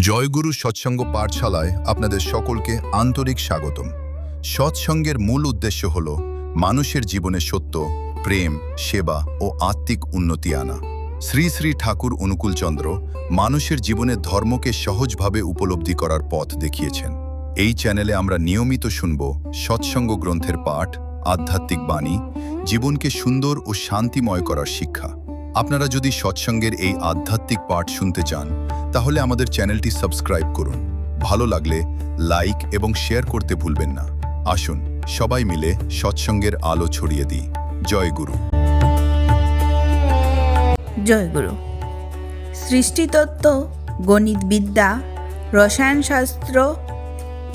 জয়গুরু সৎসঙ্গ পাঠশালায় আপনাদের সকলকে আন্তরিক স্বাগতম। সৎসঙ্গের মূল উদ্দেশ্য হল মানুষের জীবনে সত্য, প্রেম, সেবা ও আত্মিক উন্নতি আনা। শ্রী শ্রী ঠাকুর অনুকূলচন্দ্র মানুষের জীবনে ধর্মকে সহজভাবে উপলব্ধি করার পথ দেখিয়েছেন। এই চ্যানেলে আমরা নিয়মিত শুনব সৎসঙ্গ গ্রন্থের পাঠ, আধ্যাত্মিক বাণী, জীবনকে সুন্দর ও শান্তিময় করার শিক্ষা। আপনারা যদি সৎসঙ্গের এই আধ্যাত্মিক পাঠ শুনতে চান তাহলে আমাদের চ্যানেলটি সাবস্ক্রাইব করুন। ভালো লাগলে লাইক এবং শেয়ার করতে ভুলবেন না। আসুন সবাই মিলে সৎসঙ্গের আলো ছড়িয়ে দিই। জয় গুরু। জয় গুরু। সৃষ্টিতত্ত্ব, গণিতবিদ্যা, রসায়নশাস্ত্র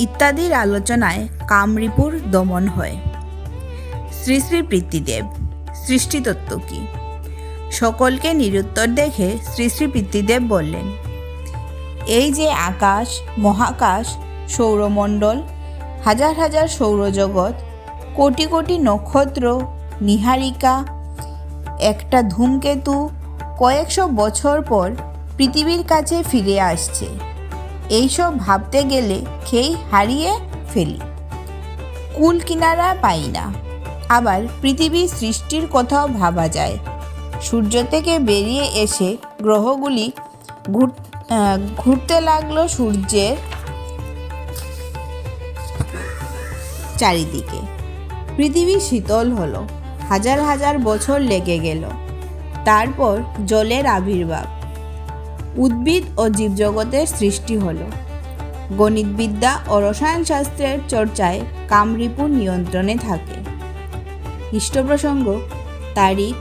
ইত্যাদির আলোচনায় কামরিপুর দমন হয়। শ্রী শ্রী পিতৃদেব সৃষ্টিতত্ত্ব কি? সকলকে নিরুত্তর দেখে শ্রী শ্রী পিতৃদেব বললেন, এই যে আকাশ, মহাকাশ, সৌরমণ্ডল, হাজার হাজার সৌরজগৎ, কোটি কোটি নক্ষত্র, নীহারিকা, একটা ধূমকেতু কয়েকশো বছর পর পৃথিবীর কাছে ফিরে আসছে, এইসব ভাবতে গেলে খেই হারিয়ে ফেলি, কুল কিনারা পাই না। আবার পৃথিবীর সৃষ্টির কথাও ভাবা যায়। সূর্য থেকে বেরিয়ে এসে গ্রহগুলি ঘুরতে লাগলো সূর্যের চারিদিকে। পৃথিবী শীতল হলো, হাজার হাজার বছর লেগে গেল। তারপর জলের আবির্ভাব, উদ্ভিদ ও জীবজগতের সৃষ্টি হলো। গণিতবিদ্যা ও রসায়নশাস্ত্রের চর্চায় কামরিপুর নিয়ন্ত্রণে থাকে। খ্রিস্টপ্রসঙ্গ তারিখ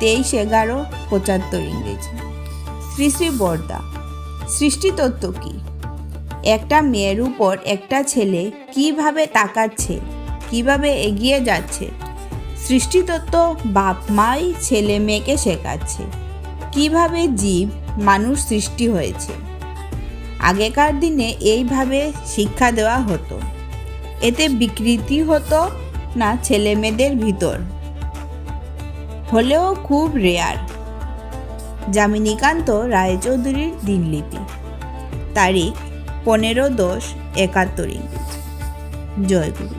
23/11/75 ইংরেজি। শ্রী শ্রী বরদা সৃষ্টিতত্ত্ব কি? একটা মেয়ের উপর একটা ছেলে কিভাবে তাকাচ্ছে, কিভাবে এগিয়ে যাচ্ছে, সৃষ্টিতত্ত্ব বাপ মাই ছেলে মেয়েকে শেখাচ্ছে কিভাবে জীব মানুষ সৃষ্টি হয়েছে। আগেকার দিনে এইভাবে শিক্ষা দেওয়া হতো। এতে বিকৃতি হতো না ছেলে মেয়েদের ভিতর, হলেও খুব রেয়ার। যামিনীকান্ত রায়চৌধুরীর দিনলিপি, তারিখ 15/10/71 ইংরেজি। জয় গুরু।